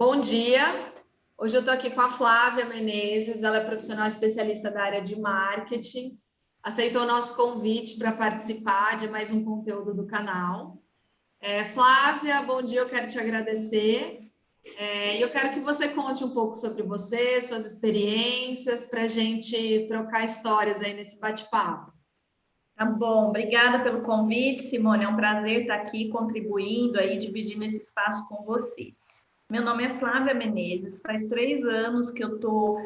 Bom dia! Hoje eu estou aqui com a Flávia Menezes, ela é profissional especialista da área de marketing, aceitou o nosso convite para participar de mais um conteúdo do canal. Flávia, bom dia, eu quero te agradecer e eu quero que você conte um pouco sobre você, suas experiências, para a gente trocar histórias aí nesse bate-papo. Tá bom, obrigada pelo convite, Simone. É um prazer estar aqui contribuindo aí, dividindo esse espaço com você. Meu nome é Flávia Menezes, faz 3 anos que eu estou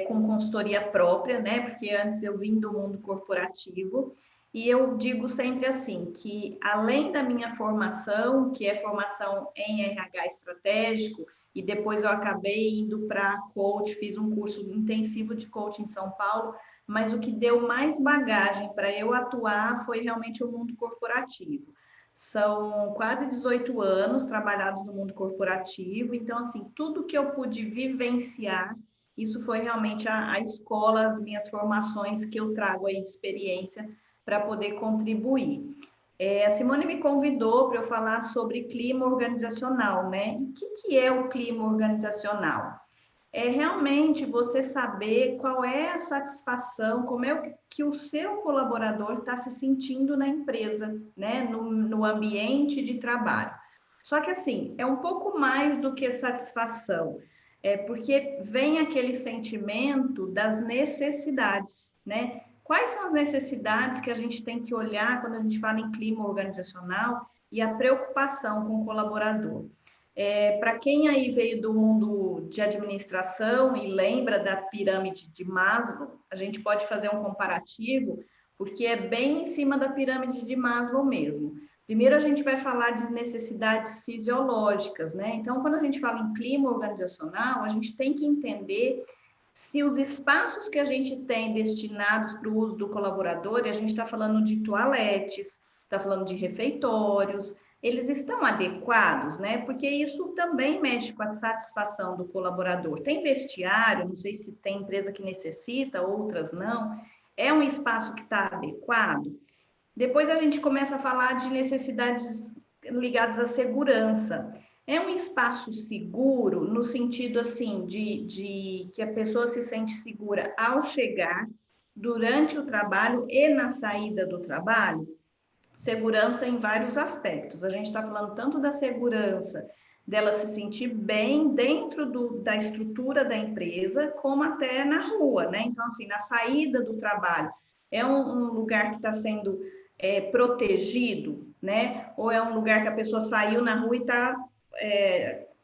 com consultoria própria, né? Porque antes eu vim do mundo corporativo, e eu digo sempre assim, que além da minha formação, que é formação em RH estratégico, e depois eu acabei indo para coach, fiz um curso intensivo de coach em São Paulo, mas o que deu mais bagagem para eu atuar foi realmente o mundo corporativo. São quase 18 anos trabalhados no mundo corporativo, então, assim, tudo que eu pude vivenciar, isso foi realmente a escola, as minhas formações que eu trago aí de experiência para poder contribuir. A Simone me convidou para eu falar sobre clima organizacional, né? E o que é o clima organizacional? É realmente você saber qual é a satisfação, como é que o seu colaborador está se sentindo na empresa, né? No ambiente de trabalho. Só que assim, é um pouco mais do que satisfação, porque vem aquele sentimento das necessidades, né? Quais são as necessidades que a gente tem que olhar quando a gente fala em clima organizacional e a preocupação com o colaborador? Para quem aí veio do mundo de administração e lembra da pirâmide de Maslow, a gente pode fazer um comparativo, porque é bem em cima da pirâmide de Maslow mesmo. Primeiro a gente vai falar de necessidades fisiológicas, né? Então, quando a gente fala em clima organizacional, a gente tem que entender se os espaços que a gente tem destinados para o uso do colaborador, e a gente está falando de toaletes, está falando de refeitórios, eles estão adequados, né? Porque isso também mexe com a satisfação do colaborador. Tem vestiário, não sei se tem empresa que necessita, outras não. É um espaço que está adequado? Depois a gente começa a falar de necessidades ligadas à segurança. É um espaço seguro no sentido assim de que a pessoa se sente segura ao chegar, durante o trabalho e na saída do trabalho? Segurança em vários aspectos. A gente está falando tanto da segurança dela se sentir bem dentro da estrutura da empresa, como até na rua, né? Então, assim, na saída do trabalho, é um lugar que está sendo protegido, né? Ou é um lugar que a pessoa saiu na rua e está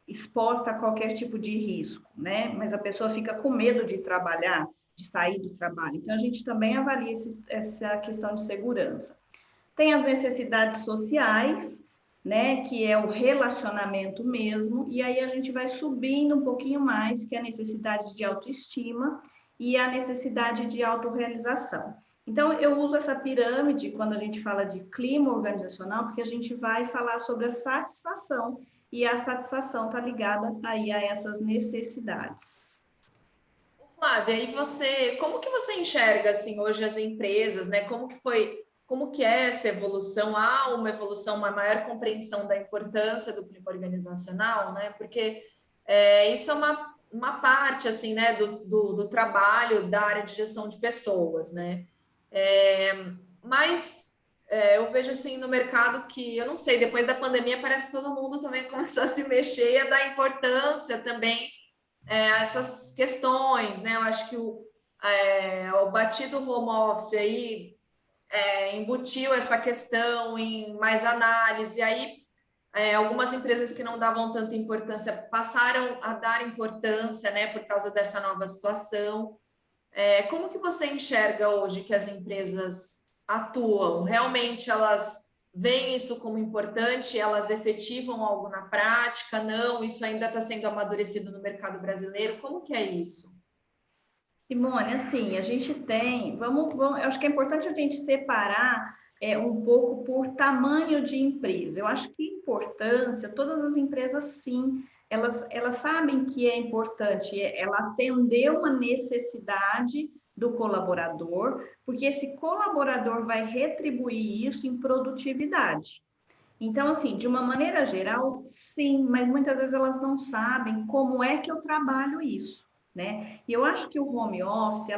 exposta a qualquer tipo de risco, né? Mas a pessoa fica com medo de trabalhar, de sair do trabalho. Então, a gente também avalia essa questão de segurança. Tem as necessidades sociais, né, que é o relacionamento mesmo, e aí a gente vai subindo um pouquinho mais, que é a necessidade de autoestima e a necessidade de autorrealização. Então, eu uso essa pirâmide quando a gente fala de clima organizacional, porque a gente vai falar sobre a satisfação, e a satisfação está ligada aí a essas necessidades. Flávia, e você, como que você enxerga assim hoje as empresas, né? Como que é essa evolução? Há uma evolução, uma maior compreensão da importância do clima organizacional, né? Porque isso é uma parte assim, né, do trabalho da área de gestão de pessoas, né? É, mas eu vejo assim no mercado que, eu não sei, depois da pandemia parece que todo mundo também começou a se mexer e a dar importância também essas questões, né? Eu acho que o batido home office aí embutiu essa questão em mais análise, e aí algumas empresas que não davam tanta importância passaram a dar importância, né, por causa dessa nova situação. Como que você enxerga hoje que as empresas atuam? Realmente elas veem isso como importante? Elas efetivam algo na prática? Não, isso ainda está sendo amadurecido no mercado brasileiro? Como que é isso? Simone, assim, a gente tem, eu acho que é importante a gente separar um pouco por tamanho de empresa. Eu acho que importância, todas as empresas, sim, elas sabem que é importante ela atender uma necessidade do colaborador, porque esse colaborador vai retribuir isso em produtividade. Então, assim, de uma maneira geral, sim, mas muitas vezes elas não sabem como é que eu trabalho isso, né? E eu acho que o home office,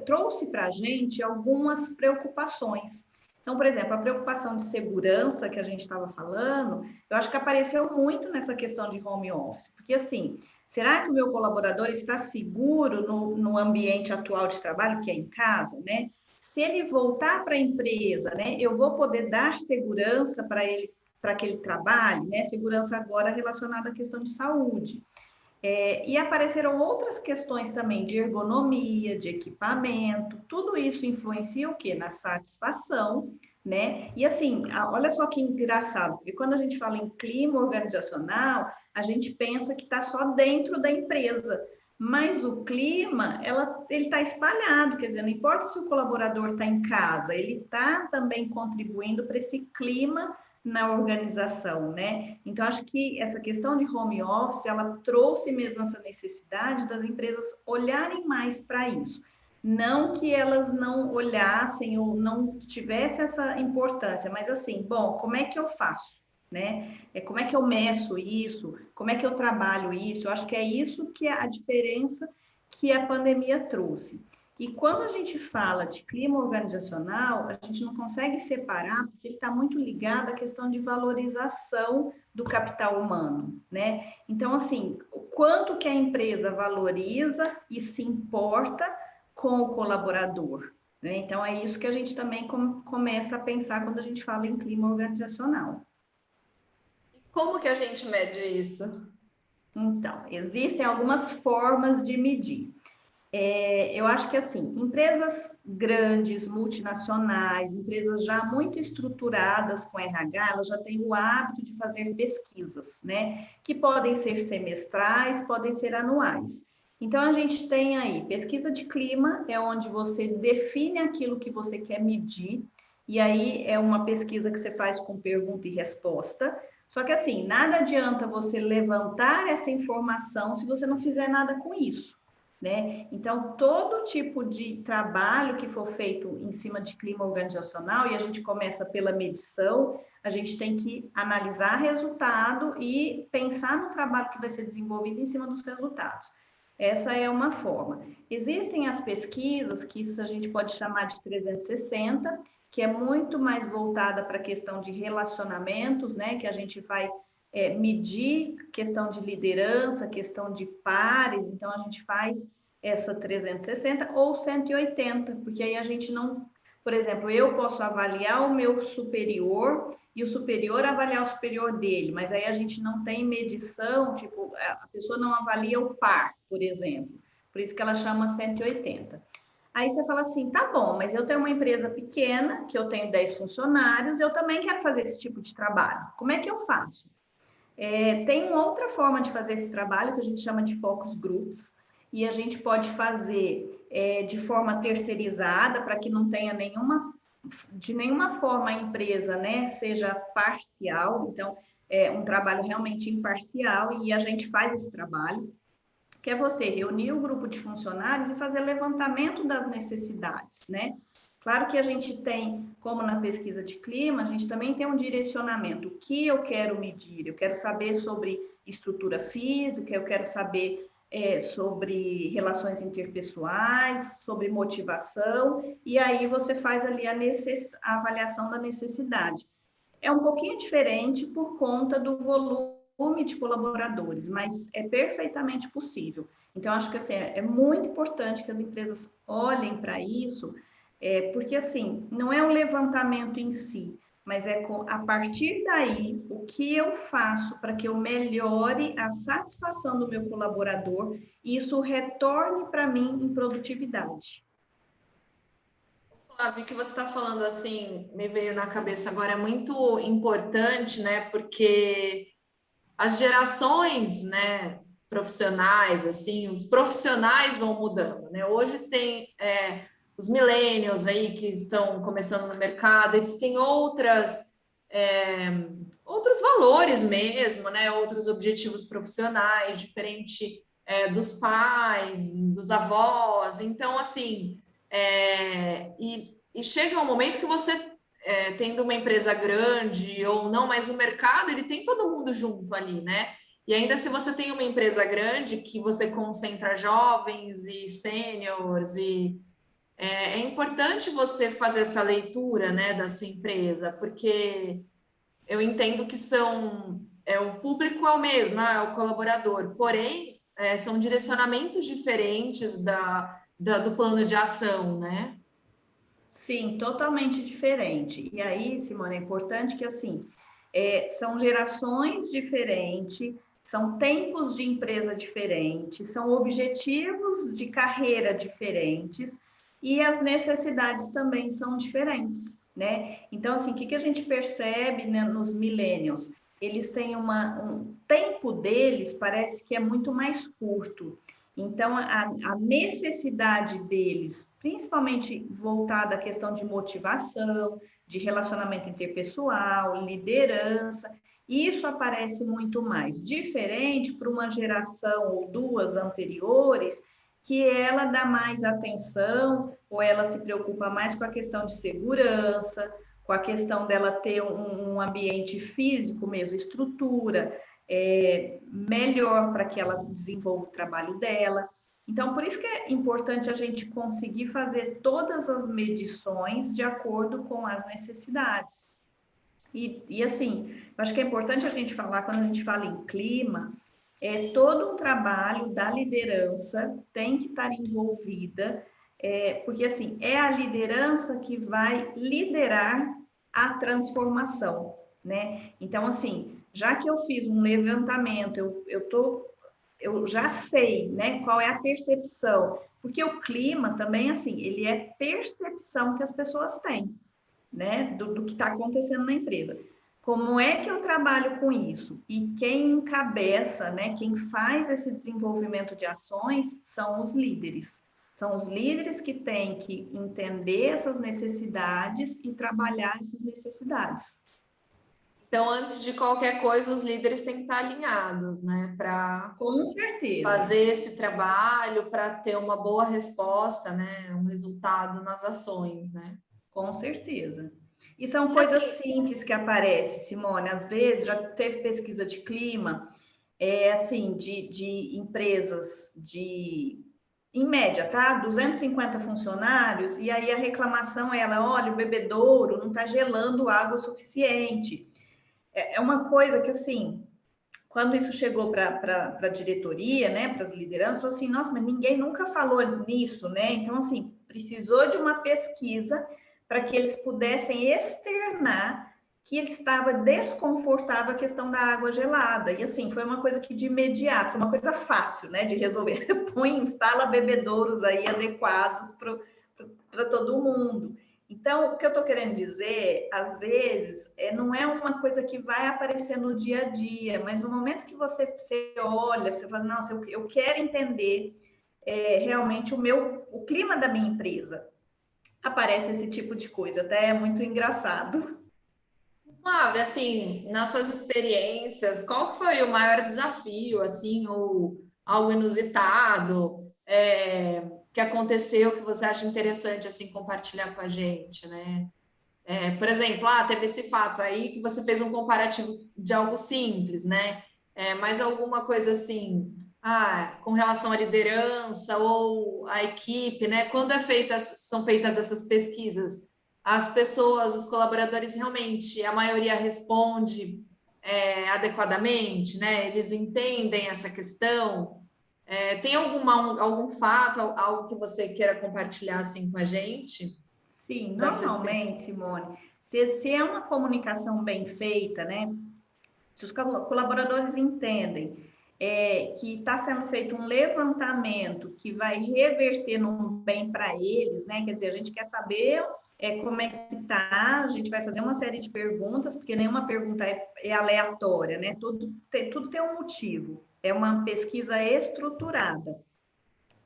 trouxe para a gente algumas preocupações. Então, por exemplo, a preocupação de segurança que a gente estava falando, eu acho que apareceu muito nessa questão de home office, porque assim, será que o meu colaborador está seguro no ambiente atual de trabalho, que é em casa, né? Se ele voltar para a empresa, né, eu vou poder dar segurança para ele, para que ele trabalhe, né? Segurança agora relacionada à questão de saúde. E apareceram outras questões também de ergonomia, de equipamento, tudo isso influencia o quê? Na satisfação, né? E assim, olha só que engraçado, porque quando a gente fala em clima organizacional, a gente pensa que está só dentro da empresa, mas o clima, ele está espalhado, quer dizer, não importa se o colaborador está em casa, ele está também contribuindo para esse clima na organização, né? Então, acho que essa questão de home office, ela trouxe mesmo essa necessidade das empresas olharem mais para isso. Não que elas não olhassem ou não tivessem essa importância, mas assim, bom, como é que eu faço? Né? Como é que eu meço isso? Como é que eu trabalho isso? Eu acho que é isso que é a diferença que a pandemia trouxe. E quando a gente fala de clima organizacional, a gente não consegue separar, porque ele está muito ligado à questão de valorização do capital humano, né? Então, assim, o quanto que a empresa valoriza e se importa com o colaborador, né? Então, é isso que a gente também começa a pensar quando a gente fala em clima organizacional. Como que a gente mede isso? Então, existem algumas formas de medir. Eu acho que assim, empresas grandes, multinacionais, empresas já muito estruturadas com RH, elas já têm o hábito de fazer pesquisas, né? Que podem ser semestrais, podem ser anuais. Então, a gente tem aí pesquisa de clima, é onde você define aquilo que você quer medir, e aí é uma pesquisa que você faz com pergunta e resposta. Só que assim, nada adianta você levantar essa informação se você não fizer nada com isso, né? Então, todo tipo de trabalho que for feito em cima de clima organizacional, e a gente começa pela medição, a gente tem que analisar resultado e pensar no trabalho que vai ser desenvolvido em cima dos resultados. Essa é uma forma. Existem as pesquisas, que isso a gente pode chamar de 360, que é muito mais voltada para a questão de relacionamentos, né? Que a gente vai medir questão de liderança, questão de pares, então a gente faz essa 360 ou 180, porque aí a gente não, por exemplo, eu posso avaliar o meu superior e o superior avaliar o superior dele, mas aí a gente não tem medição, tipo, a pessoa não avalia o par, por exemplo, por isso que ela chama 180. Aí você fala assim, tá bom, mas eu tenho uma empresa pequena, que eu tenho 10 funcionários, eu também quero fazer esse tipo de trabalho. Como é que eu faço? Tem uma outra forma de fazer esse trabalho que a gente chama de focus groups, e a gente pode fazer de forma terceirizada, para que não tenha de nenhuma forma a empresa, né, seja parcial, então é um trabalho realmente imparcial, e a gente faz esse trabalho, que é você reunir o grupo de funcionários e fazer levantamento das necessidades, né? Claro que a gente tem, como na pesquisa de clima, a gente também tem um direcionamento. O que eu quero medir? Eu quero saber sobre estrutura física, eu quero saber sobre relações interpessoais, sobre motivação, e aí você faz ali a avaliação da necessidade. É um pouquinho diferente por conta do volume de colaboradores, mas é perfeitamente possível. Então, acho que assim, é muito importante que as empresas olhem para isso, porque assim, não é um levantamento em si, mas a partir daí, o que eu faço para que eu melhore a satisfação do meu colaborador e isso retorne para mim em produtividade. Flávio, o que você está falando assim, me veio na cabeça agora, é muito importante, né? Porque as gerações, né, profissionais, assim, os profissionais vão mudando, né? Hoje tem os millennials aí que estão começando no mercado, eles têm é, outros valores mesmo, né? Outros objetivos profissionais, diferente dos pais, dos avós. Então, assim, e chega um momento que você tendo uma empresa grande ou não, mas o mercado, ele tem todo mundo junto ali, né? E ainda se você tem uma empresa grande que você concentra jovens e sêniores e é importante você fazer essa leitura, né, da sua empresa, porque eu entendo que o público é o mesmo, é o colaborador, porém, são direcionamentos diferentes do plano de ação, né? Sim, totalmente diferente. E aí, Simone, é importante que, assim, são gerações diferentes, são tempos de empresa diferentes, são objetivos de carreira diferentes e as necessidades também são diferentes, né? Então, assim, o que a gente percebe, né, nos millennials? Eles têm um tempo deles parece que é muito mais curto. Então, a necessidade deles, principalmente voltada à questão de motivação, de relacionamento interpessoal, liderança, isso aparece muito mais. Diferente para uma geração ou duas anteriores, que ela dá mais atenção ou ela se preocupa mais com a questão de segurança, com a questão dela ter um ambiente físico mesmo, estrutura, melhor para que ela desenvolva o trabalho dela. Então, por isso que é importante a gente conseguir fazer todas as medições de acordo com as necessidades. E assim, acho que é importante a gente falar, quando a gente fala em clima, todo um trabalho da liderança tem que estar envolvida, porque assim, é a liderança que vai liderar a transformação, né? Então, assim, já que eu fiz um levantamento, eu já sei, né, qual é a percepção, porque o clima também, assim, ele é percepção que as pessoas têm, né, do que está acontecendo na empresa. Como é que eu trabalho com isso? E quem encabeça, né, quem faz esse desenvolvimento de ações são os líderes. São os líderes que têm que entender essas necessidades e trabalhar essas necessidades. Então, antes de qualquer coisa, os líderes têm que estar alinhados, né, para Com certeza, fazer esse trabalho, para ter uma boa resposta, né, um resultado nas ações, né? com certeza. E são E coisas assim, simples que aparecem, Simone. Às vezes já teve pesquisa de clima, assim, de empresas em média, tá? 250 funcionários, e aí a reclamação é ela, olha, o bebedouro não está gelando água o suficiente. É uma coisa que, assim, quando isso chegou para a diretoria, né, para as lideranças, falou assim, nossa, mas ninguém nunca falou nisso, né? Então, assim, precisou de uma pesquisa para que eles pudessem externar que ele estava desconfortável a questão da água gelada. E assim, foi uma coisa que de imediato, foi uma coisa fácil, né, de resolver. Põe, instala bebedouros aí adequados para todo mundo. Então, o que eu estou querendo dizer, às vezes, não é uma coisa que vai aparecer no dia a dia, mas no momento que você olha, você fala, nossa, eu quero entender realmente o clima da minha empresa. Aparece esse tipo de coisa, até é muito engraçado. Flávia, assim, nas suas experiências, qual que foi o maior desafio, assim, ou algo inusitado, que aconteceu que você acha interessante, assim, compartilhar com a gente, né? Por exemplo, teve esse fato aí que você fez um comparativo de algo simples, né? Mas alguma coisa assim, com relação à liderança ou à equipe, né? Quando são feitas essas pesquisas, as pessoas, os colaboradores realmente, a maioria responde adequadamente, né? Eles entendem essa questão. Tem algum fato, algo que você queira compartilhar assim com a gente Sim, da sua experiência? normalmente, Simone, se é uma comunicação bem feita, né? Se os colaboradores entendem que está sendo feito um levantamento que vai reverter num bem para eles, né? Quer dizer, a gente quer saber como é que está, a gente vai fazer uma série de perguntas, porque nenhuma pergunta é aleatória, né? Tudo tem um motivo, é uma pesquisa estruturada.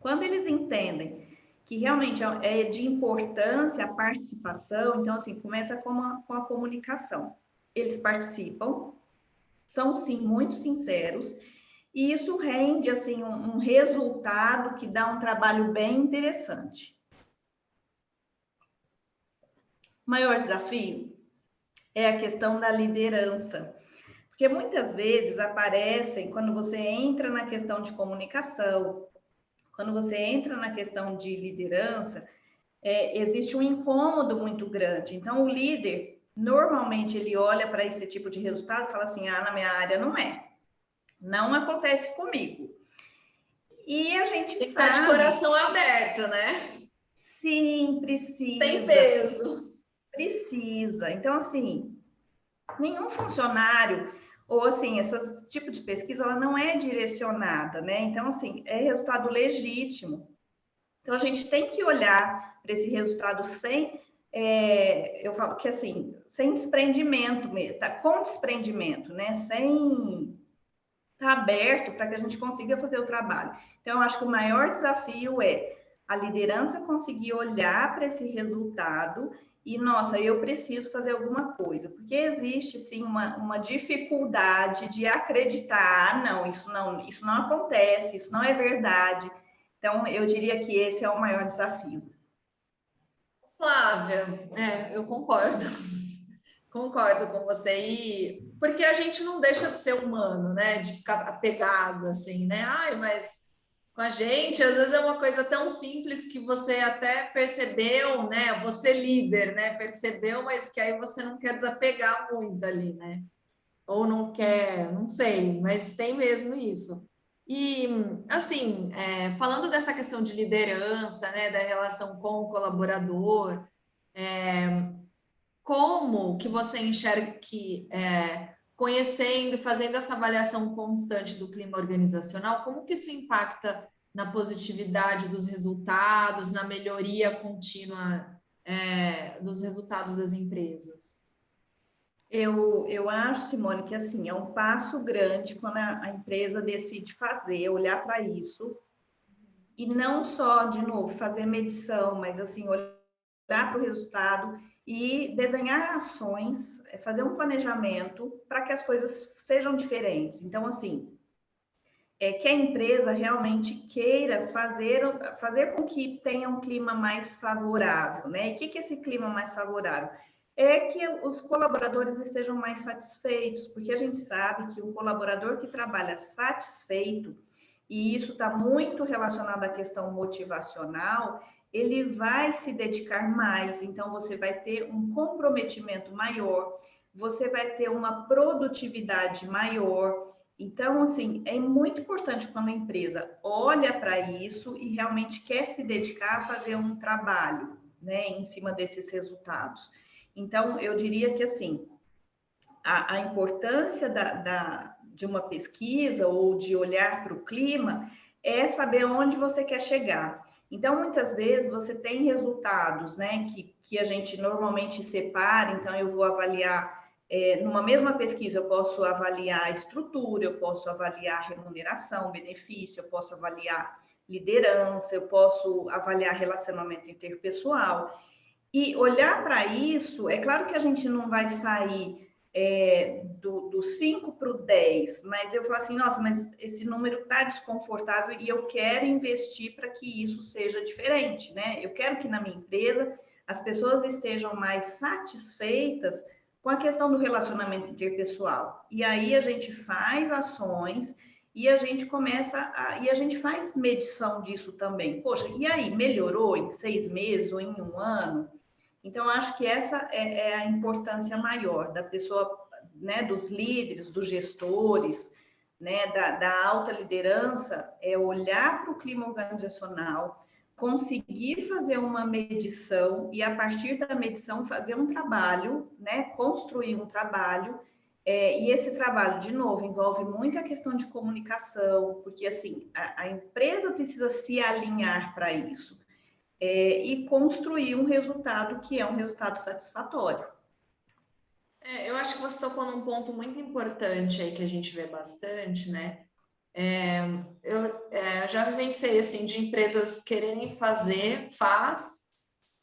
Quando eles entendem que realmente é de importância a participação, então, assim, começa com a comunicação. Eles participam, são sim muito sinceros e isso rende assim um resultado que dá um trabalho bem interessante. O maior desafio é a questão da liderança. Porque muitas vezes aparecem, quando você entra na questão de comunicação, quando você entra na questão de liderança, existe um incômodo muito grande. Então, o líder, normalmente, ele olha para esse tipo de resultado e fala assim, na minha área não acontece comigo. E a gente Tem que estar de sabe... coração aberto, né? Sim, Sem precisa. peso. Precisa. Então, assim, nenhum funcionário, ou assim, esse tipo de pesquisa, ela não é direcionada, né? Então, assim, é resultado legítimo. Então, a gente tem que olhar para esse resultado sem, eu falo que assim, sem desprendimento mesmo, tá? Com desprendimento, né? Sem estar aberto para que a gente consiga fazer o trabalho. Então, eu acho que o maior desafio é a liderança conseguir olhar para esse resultado e, nossa, eu preciso fazer alguma coisa, porque existe sim uma dificuldade de acreditar, isso não acontece, isso não é verdade. Então, eu diria que esse é o maior desafio. Flávia, eu concordo. Concordo com você. E porque a gente não deixa de ser humano, né? De ficar apegado assim, né? Ai, mas com a gente, às vezes é uma coisa tão simples que você até percebeu, né? Você líder, né? Percebeu, mas que aí você não quer desapegar muito ali, né? Ou não quer, não sei, mas tem mesmo isso. E, assim, falando dessa questão de liderança, né, da relação com o colaborador, como que você enxerga que, conhecendo e fazendo essa avaliação constante do clima organizacional, como que isso impacta na positividade dos resultados, na melhoria contínua, dos resultados das empresas? Eu acho, Simone, que assim, é um passo grande quando a empresa decide fazer, olhar para isso, e não só, de novo, fazer medição, mas assim, olhar para o resultado e desenhar ações, fazer um planejamento para que as coisas sejam diferentes. Então, assim, que a empresa realmente queira fazer com que tenha um clima mais favorável, né? E o que é esse clima mais favorável? É que os colaboradores estejam mais satisfeitos, porque a gente sabe que um colaborador que trabalha satisfeito, e isso está muito relacionado à questão motivacional, ele vai se dedicar mais, então você vai ter um comprometimento maior, você vai ter uma produtividade maior. Então, assim, é muito importante quando a empresa olha para isso e realmente quer se dedicar a fazer um trabalho, né, em cima desses resultados. Então, eu diria que, assim, a importância de uma pesquisa ou de olhar para o clima é saber onde você quer chegar. Então, muitas vezes você tem resultados, né, que a gente normalmente separa. Então, eu vou avaliar, numa mesma pesquisa, eu posso avaliar a estrutura, eu posso avaliar remuneração, benefício, eu posso avaliar liderança, eu posso avaliar relacionamento interpessoal. E olhar para isso, é claro que a gente não vai sair do 5 para o 10, mas eu falo assim, nossa, mas esse número está desconfortável e eu quero investir para que isso seja diferente, né? Eu quero que na minha empresa as pessoas estejam mais satisfeitas com a questão do relacionamento interpessoal. E aí a gente faz ações e a gente e a gente faz medição disso também. Poxa, e aí, melhorou em 6 meses ou em um ano? Então, acho que essa é a importância maior da pessoa, né, dos líderes, dos gestores, né, da alta liderança, é olhar para o clima organizacional, conseguir fazer uma medição e, a partir da medição, fazer um trabalho, né, construir um trabalho. E esse trabalho, de novo, envolve muita questão de comunicação, porque, assim, a empresa precisa se alinhar para isso. E construir um resultado que é um resultado satisfatório. Eu acho que você tocou num ponto muito importante aí que a gente vê bastante, né? Eu já vivenciei assim de empresas quererem fazer,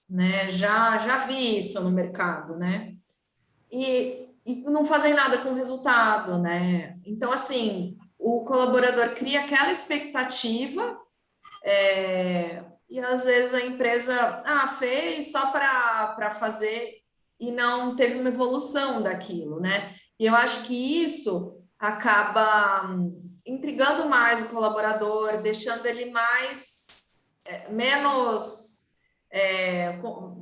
né? Já vi isso no mercado, né? E não fazem nada com o resultado, né? Então, assim, o colaborador cria aquela expectativa, e às vezes a empresa fez só para fazer. e não teve uma evolução daquilo, né? E eu acho que isso acaba intrigando mais o colaborador, deixando ele menos,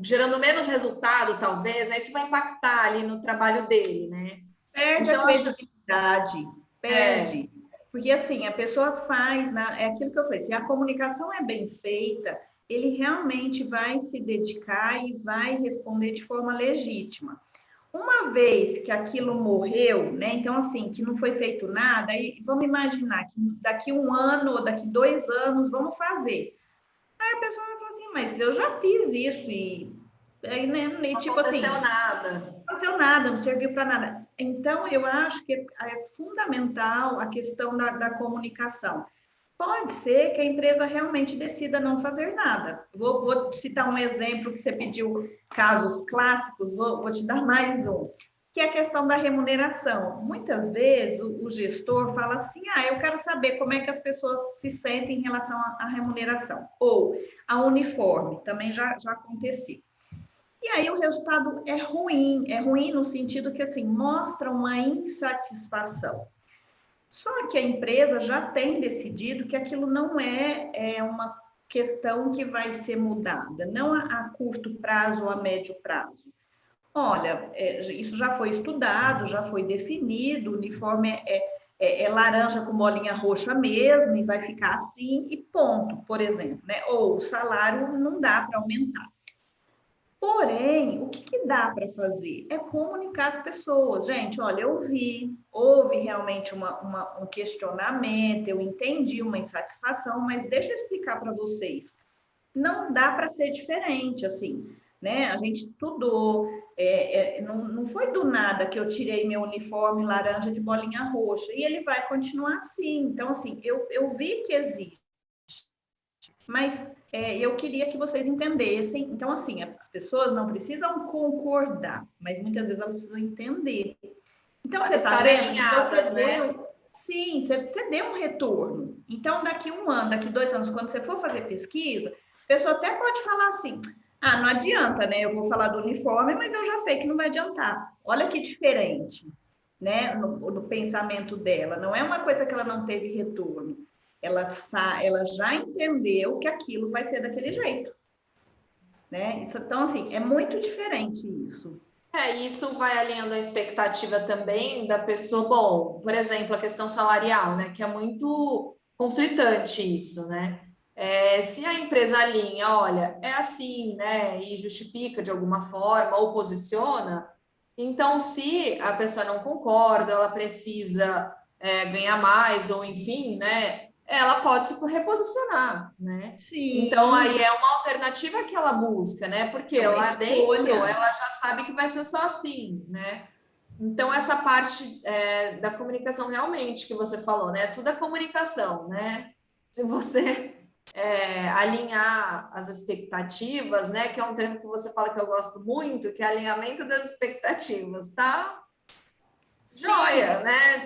gerando menos resultado, talvez, né? Isso vai impactar ali no trabalho dele, né? Perde a Então, eu acho credibilidade, é, perde. Porque assim, a pessoa faz, é aquilo que eu falei, se a comunicação é bem feita, ele realmente vai se dedicar e vai responder de forma legítima. Uma vez que aquilo morreu, né? Então, assim, que não foi feito nada, aí vamos imaginar que daqui um ano ou daqui 2 anos vamos fazer. Aí a pessoa vai falar assim, mas eu já fiz isso e aí, né? E, não tipo assim, aconteceu nada. não serviu nada, não serviu para nada. Então, eu acho que é fundamental a questão da comunicação. Pode ser que a empresa realmente decida não fazer nada. Vou citar um exemplo que você pediu, casos clássicos, vou te dar mais um, que é a questão da remuneração. Muitas vezes o gestor fala assim: eu quero saber como é que as pessoas se sentem em relação à remuneração, ou a uniforme, também já aconteceu. E aí o resultado é ruim no sentido que assim mostra uma insatisfação. Só que a empresa já tem decidido que aquilo não é uma questão que vai ser mudada, não a curto prazo ou a médio prazo. Olha, isso já foi estudado, já foi definido, o uniforme é laranja com bolinha roxa mesmo, e vai ficar assim, e ponto, por exemplo, né? Ou o salário não dá para aumentar. Porém, o que dá para fazer? É comunicar as pessoas. Gente, olha, eu vi, houve realmente um questionamento, eu entendi uma insatisfação, mas deixa eu explicar para vocês. Não dá para ser diferente, assim, né? A gente estudou, não foi do nada que eu tirei meu uniforme laranja de bolinha roxa, e ele vai continuar assim. Então, assim, eu vi que existe. Mas eu queria que vocês entendessem. Então, assim, as pessoas não precisam concordar, mas muitas vezes elas precisam entender. Então, você está Estarem vendo? Então, alinhadas, você né? deu. Sim, você deu um retorno. Então, daqui um ano, daqui 2 anos, quando você for fazer pesquisa, a pessoa até pode falar assim: não adianta, né? Eu vou falar do uniforme, mas eu já sei que não vai adiantar. Olha que diferente, né? No pensamento dela. Não é uma coisa que ela não teve retorno. Ela já entendeu que aquilo vai ser daquele jeito, né? Então, assim, é muito diferente isso. Isso vai alinhando a expectativa também da pessoa. Bom, por exemplo, a questão salarial, né? Que é muito conflitante isso, né? Se a empresa alinha, olha, é assim, né? E justifica de alguma forma ou posiciona, então se a pessoa não concorda, ela precisa ganhar mais, ou enfim, né? Ela pode se reposicionar, né? Então, aí Sim, é uma alternativa que ela busca, né? é Porque uma lá dentro escolha. ela já sabe que vai ser só assim, né? Então, essa parte da comunicação realmente que você falou, né? Tudo é comunicação, né? Se você alinhar as expectativas, né? Que é um termo que você fala que eu gosto muito, que é alinhamento das expectativas, tá? Sim, Joia, né?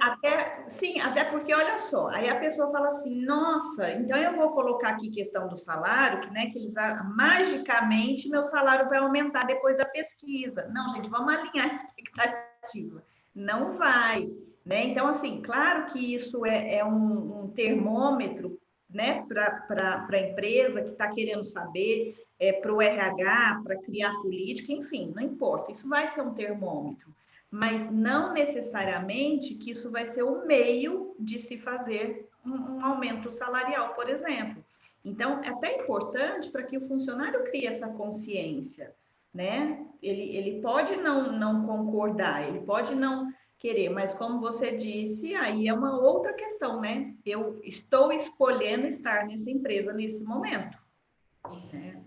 até porque olha só, aí a pessoa fala assim, nossa, então eu vou colocar aqui questão do salário, que, né, que eles magicamente meu salário vai aumentar depois da pesquisa. Não, gente, vamos alinhar a expectativa. Não vai, né? Então, assim, claro que isso é um termômetro, né, para a empresa que está querendo saber, para o RH, para criar política, enfim, não importa, isso vai ser um termômetro, mas não necessariamente que isso vai ser o meio de se fazer um aumento salarial, por exemplo. Então, é até importante para que o funcionário crie essa consciência, né? Ele pode não concordar, ele pode não querer, mas como você disse, aí é uma outra questão, né? Eu estou escolhendo estar nessa empresa nesse momento, né?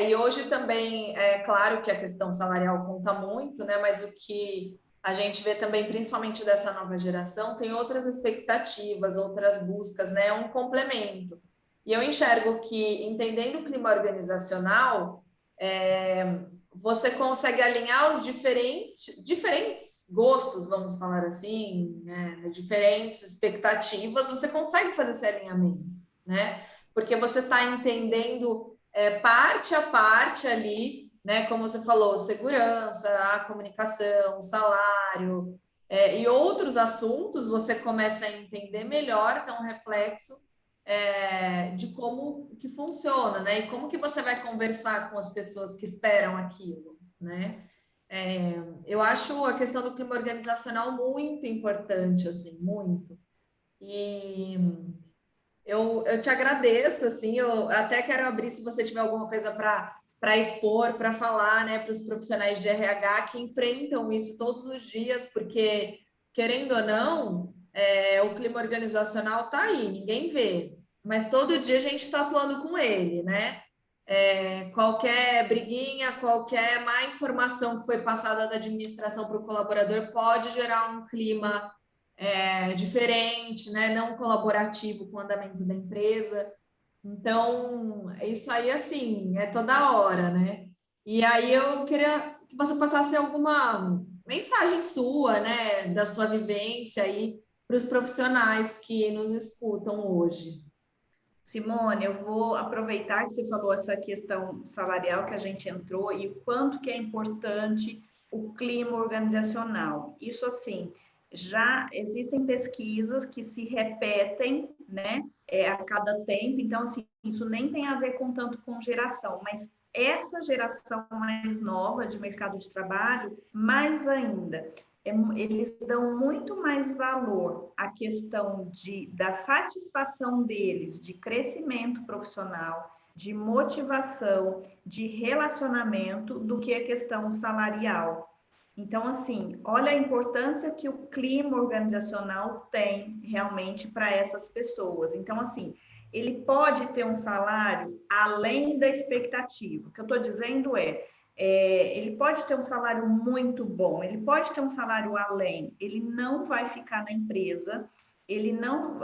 E hoje também é claro que a questão salarial conta muito, né? Mas o que a gente vê também, principalmente dessa nova geração, tem outras expectativas, outras buscas, né? É um complemento. E eu enxergo que, entendendo o clima organizacional, você consegue alinhar os diferentes gostos, vamos falar assim, né? Diferentes expectativas, você consegue fazer esse alinhamento, né? Porque você está entendendo parte a parte ali né? Como você falou, segurança, a comunicação, o salário, e outros assuntos, você começa a entender melhor, ter um reflexo de como que funciona, né? E como que você vai conversar com as pessoas que esperam aquilo, né? Eu acho a questão do clima organizacional muito importante, assim, muito. E eu te agradeço, assim, eu até quero abrir se você tiver alguma coisa para expor, para falar, né, para os profissionais de RH que enfrentam isso todos os dias, porque, querendo ou não, o clima organizacional está aí, ninguém vê, mas todo dia a gente está atuando com ele, né? Qualquer briguinha, qualquer má informação que foi passada da administração para o colaborador pode gerar um clima diferente, né? Não colaborativo com o andamento da empresa. Então, isso aí, assim, é toda hora, né? E aí eu queria que você passasse alguma mensagem sua, né, da sua vivência aí para os profissionais que nos escutam hoje. Simone, eu vou aproveitar que você falou essa questão salarial que a gente entrou e o quanto que é importante o clima organizacional. Isso assim, já existem pesquisas que se repetem, né, a cada tempo. Então, assim, isso nem tem a ver com tanto com geração, mas essa geração mais nova de mercado de trabalho, mais ainda eles dão muito mais valor à questão da satisfação deles, de crescimento profissional, de motivação, de relacionamento, do que a questão salarial. Então, assim, olha a importância que o clima organizacional tem realmente para essas pessoas. Então, assim, ele pode ter um salário além da expectativa. O que eu estou dizendo ele pode ter um salário muito bom, ele pode ter um salário além, ele não vai ficar na empresa,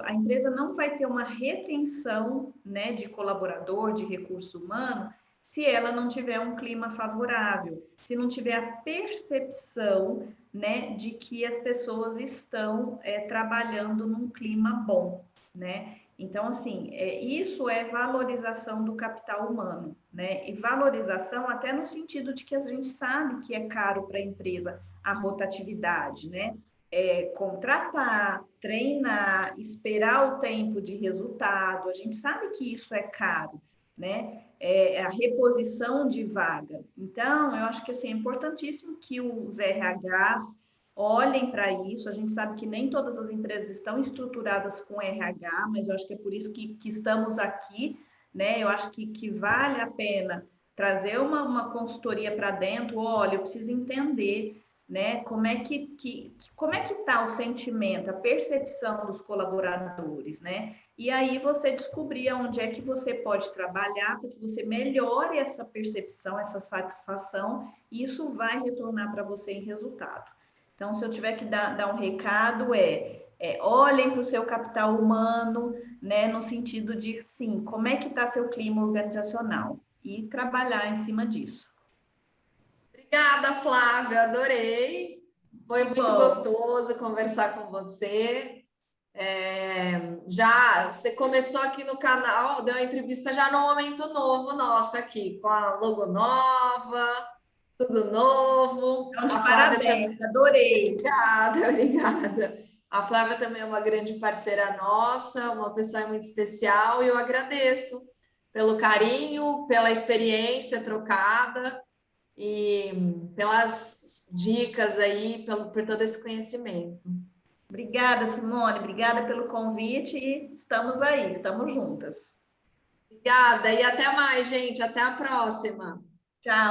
a empresa não vai ter uma retenção, né, de colaborador, de recurso humano, se ela não tiver um clima favorável, se não tiver a percepção, né, de que as pessoas estão trabalhando num clima bom, né? Então, assim, isso é valorização do capital humano, né? E valorização até no sentido de que a gente sabe que é caro para a empresa a rotatividade, né? Contratar, treinar, esperar o tempo de resultado, a gente sabe que isso é caro, né? A reposição de vaga. Então, eu acho que assim, é importantíssimo que os RHs olhem para isso. A gente sabe que nem todas as empresas estão estruturadas com RH, mas eu acho que é por isso que estamos aqui, né? Eu acho que vale a pena trazer uma consultoria para dentro. Olha, eu preciso entender, né? Como é que está o sentimento, a percepção dos colaboradores, né? E aí você descobrir onde é que você pode trabalhar para que você melhore essa percepção, essa satisfação, e isso vai retornar para você em resultado. Então, se eu tiver que dar um recado, olhem para o seu capital humano, né, no sentido de, sim, como é que está seu clima organizacional e trabalhar em cima disso. Obrigada, Flávia, adorei. Foi Que muito bom. gostoso conversar com você. Já você começou aqui no canal, deu uma entrevista já no momento novo nosso aqui, com a logo nova, tudo novo. Então, de A Flávia parabéns, também. adorei. Obrigada, obrigada. A Flávia também é uma grande parceira nossa, uma pessoa muito especial, e eu agradeço pelo carinho, pela experiência trocada e pelas dicas aí, por todo esse conhecimento. Obrigada, Simone, obrigada pelo convite e estamos aí, estamos juntas. Obrigada e até mais, gente. Até a próxima. Tchau.